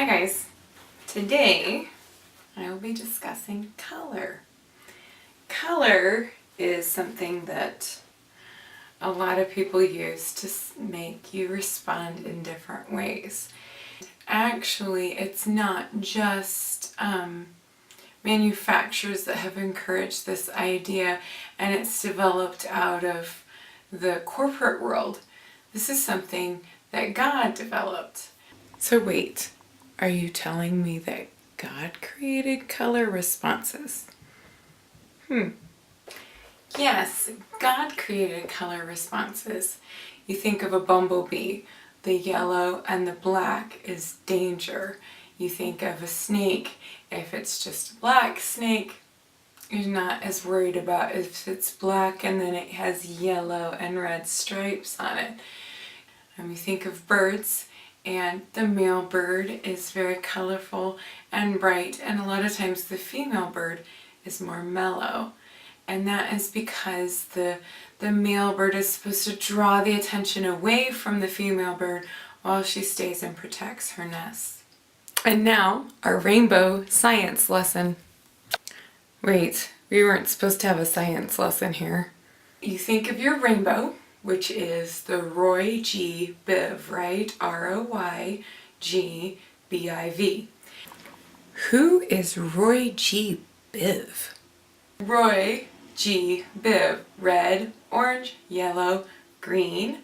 Hi guys, today I will be discussing color. Color is something that a lot of people use to make you respond in different ways. Actually, it's not just manufacturers that have encouraged this idea, and it's developed out of the corporate world. This is something that God developed. So wait, are you telling me that God created color responses? Yes, God created color responses. You think of a bumblebee, the yellow and the black is danger. You think of a snake, if it's just a black snake, you're not as worried about if it's black and then it has yellow and red stripes on it. You think of birds, and the male bird is very colorful and bright, and a lot of times the female bird is more mellow. And that is because the male bird is supposed to draw the attention away from the female bird while she stays and protects her nest. And now, our rainbow science lesson. Wait, we weren't supposed to have a science lesson here. You think of your rainbow, which is the Roy G. Biv, right? R-O-Y-G-B-I-V. Who is Roy G. Biv? Roy G. Biv. Red, orange, yellow, green.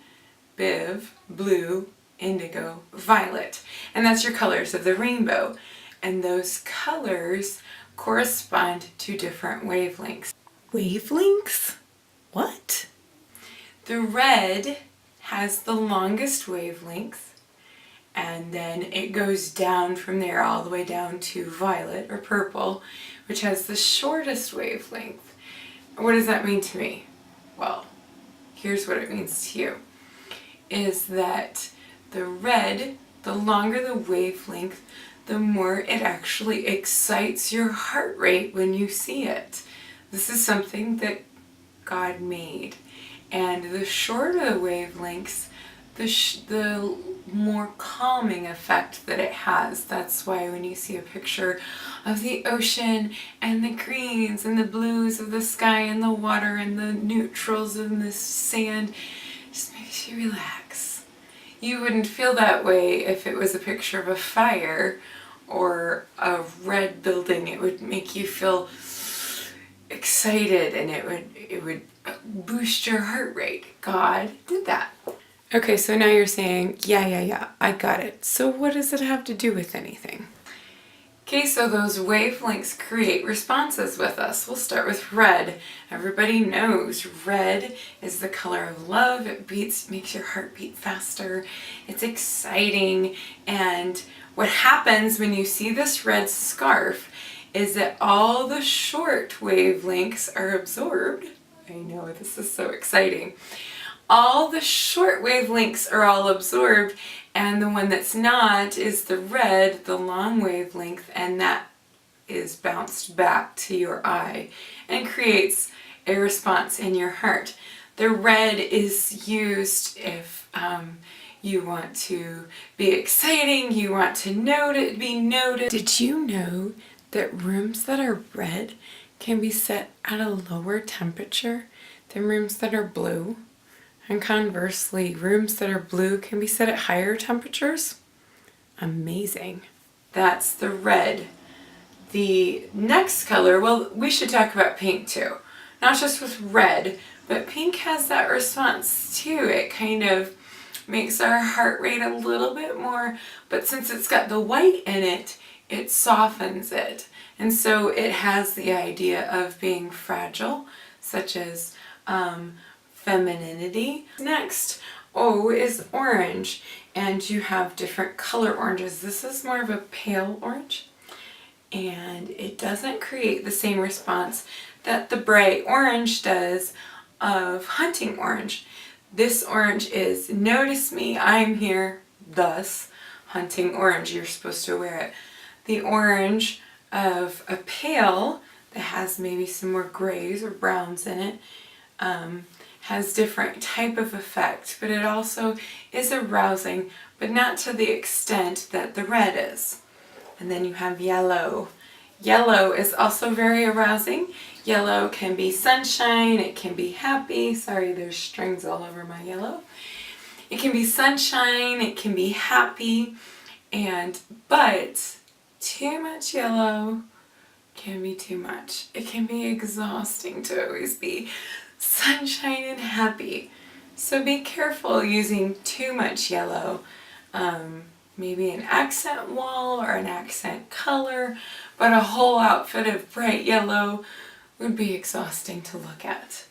Biv, blue, indigo, violet. And that's your colors of the rainbow. And those colors correspond to different wavelengths. Wavelengths? What? The red has the longest wavelength, and then it goes down from there all the way down to violet or purple, which has the shortest wavelength. What does that mean to me? Well, here's what it means to you, is that the red, the longer the wavelength, the more it actually excites your heart rate when you see it. This is something that God made. And the shorter the wavelengths, the more calming effect that it has. That's why when you see a picture of the ocean and the greens and the blues of the sky and the water and the neutrals and the sand, it just makes you relax. You wouldn't feel that way if it was a picture of a fire or a red building. It would make you feel excited, and it would boost your heart rate. God did that. Okay, so now you're saying, yeah, I got it. So what does it have to do with anything? Okay, so those wavelengths create responses with us. We'll start with red. Everybody knows red is the color of love. It makes your heart beat faster. It's exciting. And what happens when you see this red scarf is that all the short wavelengths are absorbed. I know, this is so exciting. All the short wavelengths are all absorbed, and the one that's not is the red, the long wavelength, and that is bounced back to your eye and creates a response in your heart. The red is used if you want to be exciting, you want to be noticed. Did you know that rooms that are red can be set at a lower temperature than rooms that are blue? And conversely, rooms that are blue can be set at higher temperatures? Amazing. That's the red. The next color, well, we should talk about pink too. Not just with red, but pink has that response too. It kind of makes our heart rate a little bit more, but since it's got the white in it, it softens it. And so it has the idea of being fragile, such as femininity. Next, O is orange, and you have different color oranges. This is more of a pale orange, and it doesn't create the same response that the bright orange does of hunting orange. This orange is notice me, I'm here, thus hunting orange. You're supposed to wear it. The orange of a pale that has maybe some more grays or browns in it has different type of effect, but it also is arousing, but not to the extent that the red is. And then you have yellow. Yellow is also very arousing. Yellow can be sunshine, it can be happy. Sorry, there's strings all over my yellow. It can be sunshine, it can be happy, but too much yellow can be too much. It can be exhausting to always be sunshine and happy. So be careful using too much yellow. Maybe an accent wall or an accent color, but a whole outfit of bright yellow would be exhausting to look at.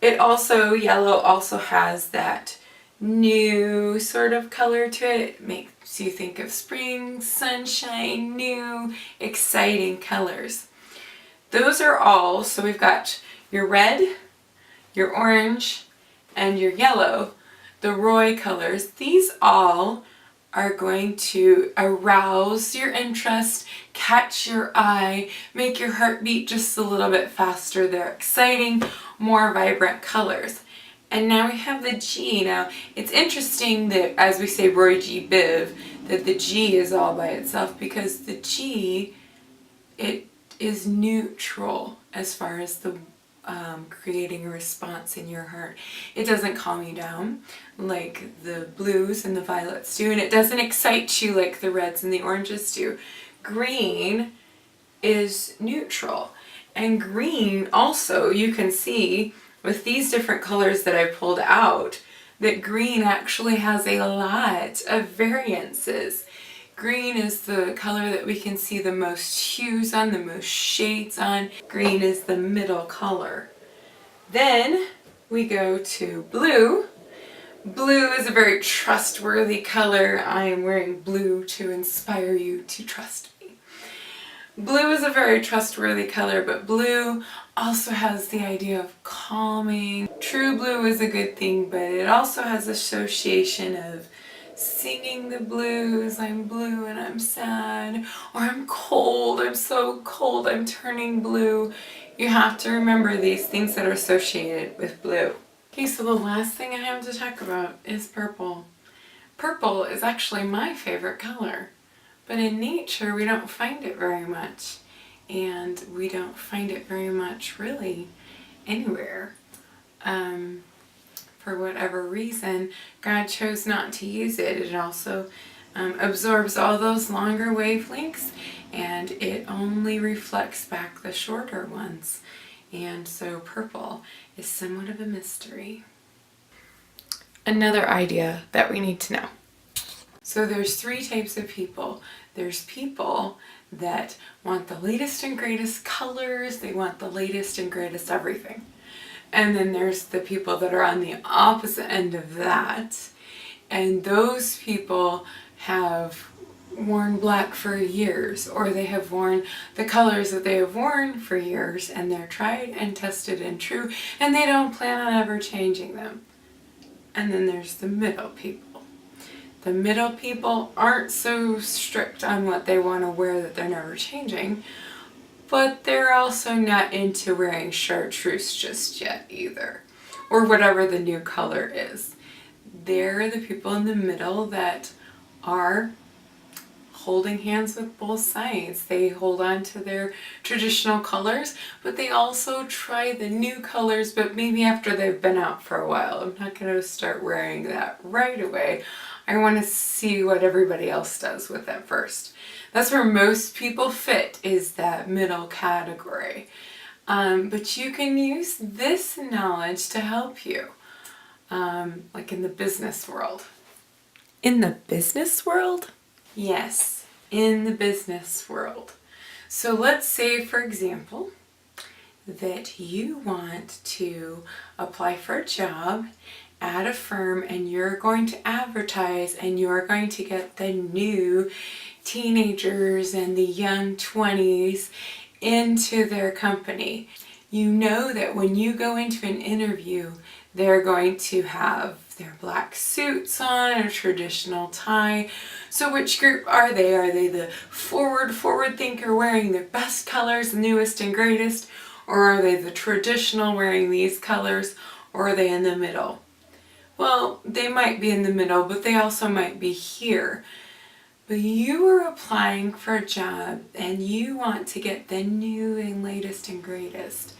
Yellow also has that new sort of color to it. It makes you think of spring, sunshine, new, exciting colors. Those are all, so we've got your red, your orange, and your yellow, the Roy colors. These all are going to arouse your interest, catch your eye, make your heart beat just a little bit faster. They're exciting, more vibrant colors. And now we have the G. Now, it's interesting that as we say Roy G. Biv, that the G is all by itself, because the G, it is neutral as far as the creating a response in your heart. It doesn't calm you down like the blues and the violets do, and it doesn't excite you like the reds and the oranges do. Green is neutral, and green also, you can see with these different colors that I pulled out, that green actually has a lot of variances. Green is the color that we can see the most hues on, the most shades on. Green is the middle color. Then we go to blue. Blue is a very trustworthy color. I am wearing blue to inspire you to trust me. Blue is a very trustworthy color, but blue also has the idea of calming. True blue is a good thing, but it also has association of singing the blues. I'm blue and I'm sad, or I'm cold, I'm so cold, I'm turning blue. You have to remember these things that are associated with blue. Okay, so the last thing I have to talk about is purple. Purple is actually my favorite color, but in nature we don't find it very much, and we don't find it very much really anywhere. For whatever reason, God chose not to use it. It also absorbs all those longer wavelengths, and it only reflects back the shorter ones. And so purple is somewhat of a mystery. Another idea that we need to know. So there's three types of people. There's people that want the latest and greatest colors. They want the latest and greatest everything. And then there's the people that are on the opposite end of that. And those people have worn black for years, or they have worn the colors that they have worn for years, and they're tried and tested and true, and they don't plan on ever changing them. And then there's the middle people. The middle people aren't so strict on what they want to wear that they're never changing, but they're also not into wearing chartreuse just yet either, or whatever the new color is. They're the people in the middle that are holding hands with both sides. They hold on to their traditional colors, but they also try the new colors, but maybe after they've been out for a while. I'm not going to start wearing that right away. I want to see what everybody else does with it first. That's where most people fit, is that middle category. But you can use this knowledge to help you, like in the business world. In the business world? Yes, in the business world. So let's say, for example, that you want to apply for a job at a firm, and you're going to advertise, and you're going to get the new teenagers and the young 20s into their company. You know that when you go into an interview, they're going to have their black suits on, a traditional tie. So which group are they? Are they the forward thinker wearing their best colors, newest and greatest? Or are they the traditional wearing these colors? Or are they in the middle? Well, they might be in the middle, but they also might be here. but you are applying for a job and you want to get the new and latest and greatest.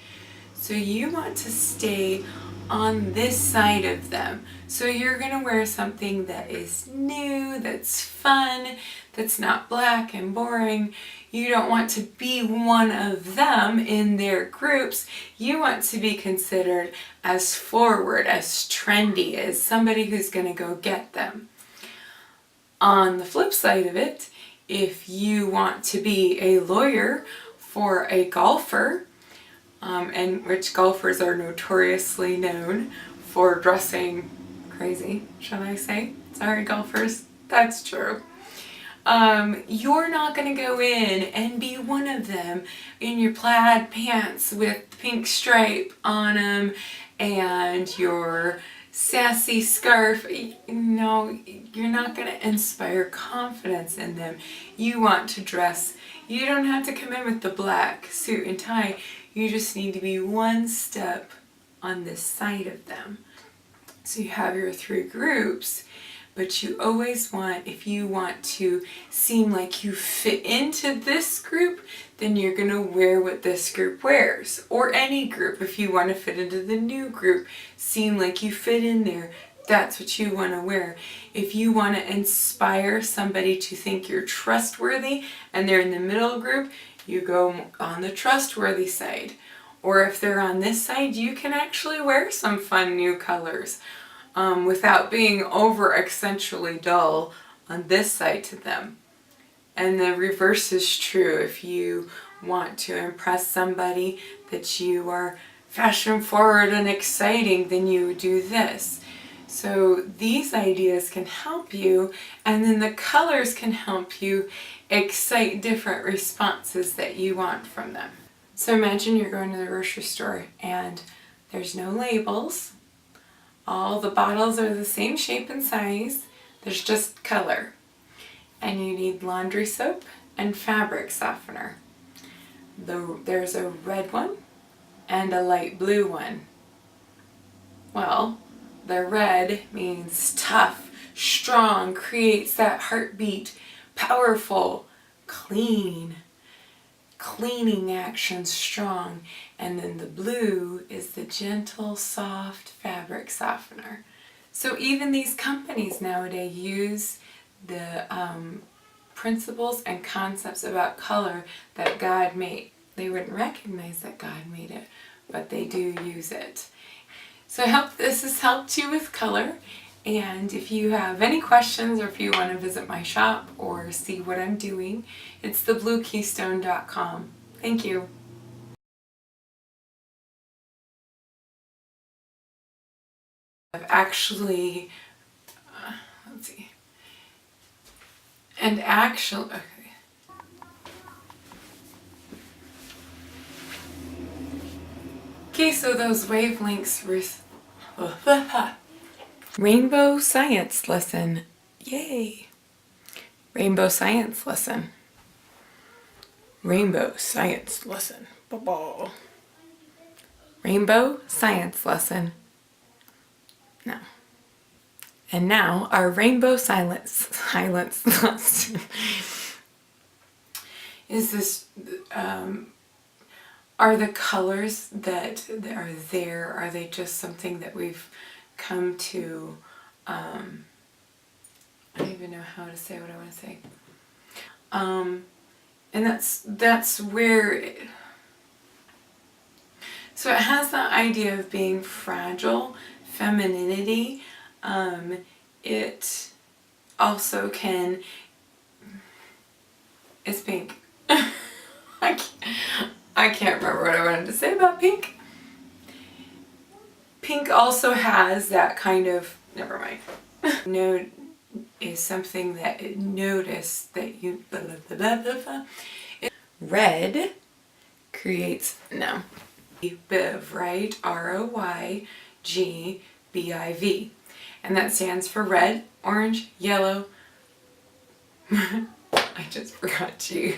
So you want to stay on this side of them. So you're going to wear something that is new, that's fun, that's not black and boring. You don't want to be one of them in their groups. You want to be considered as forward, as trendy, as somebody who's going to go get them. On the flip side of it, if you want to be a lawyer for a golfer, and which golfers are notoriously known for dressing crazy, shall I say? Sorry, golfers, that's true. You're not going to go in and be one of them in your plaid pants with pink stripe on them and your sassy scarf. No, you're not going to inspire confidence in them. You want to dress. You don't have to come in with the black suit and tie. You just need to be one step on this side of them. So you have your three groups, but you always want, if you want to seem like you fit into this group, then you're going to wear what this group wears. Or any group, if you want to fit into the new group, seem like you fit in there, that's what you want to wear. If you want to inspire somebody to think you're trustworthy and they're in the middle group, you go on the trustworthy side. Or if they're on this side, you can actually wear some fun new colors without being over accentually dull on this side to them. And the reverse is true. If you want to impress somebody that you are fashion forward and exciting, then you do this. So these ideas can help you, and then the colors can help you excite different responses that you want from them. So imagine you're going to the grocery store and there's no labels. All the bottles are the same shape and size. There's just color. And you need laundry soap and fabric softener. There's a red one and a light blue one. Well, the red means tough, strong, creates that heartbeat, powerful, cleaning action, strong. And then the blue is the gentle, soft fabric softener. So even these companies nowadays use the principles and concepts about color that God made. They wouldn't recognize that God made it, but they do use it. So I hope this has helped you with color. And if you have any questions or if you want to visit my shop or see what I'm doing, it's thebluekeystone.com. Thank you. I've actually, let's see, and actually, okay. Okay, so those wavelengths were, Rainbow Science Lesson. Yay! Rainbow Science Lesson. Rainbow Science Lesson. Ba-ba. Rainbow Science Lesson. No. And now our Rainbow Silence lesson is this, are the colors that are there, are they just something that we've come to, I don't even know how to say what I want to say. And that's where, so it has the idea of being fragile, femininity. It also can, it's pink. I can't remember what I wanted to say about pink. Pink also has that kind of, never mind. Note is something that notice that you, blah, blah, blah, blah, blah. Red creates, no, BIV, right? ROYGBIV. And that stands for red, orange, yellow. I just forgot G.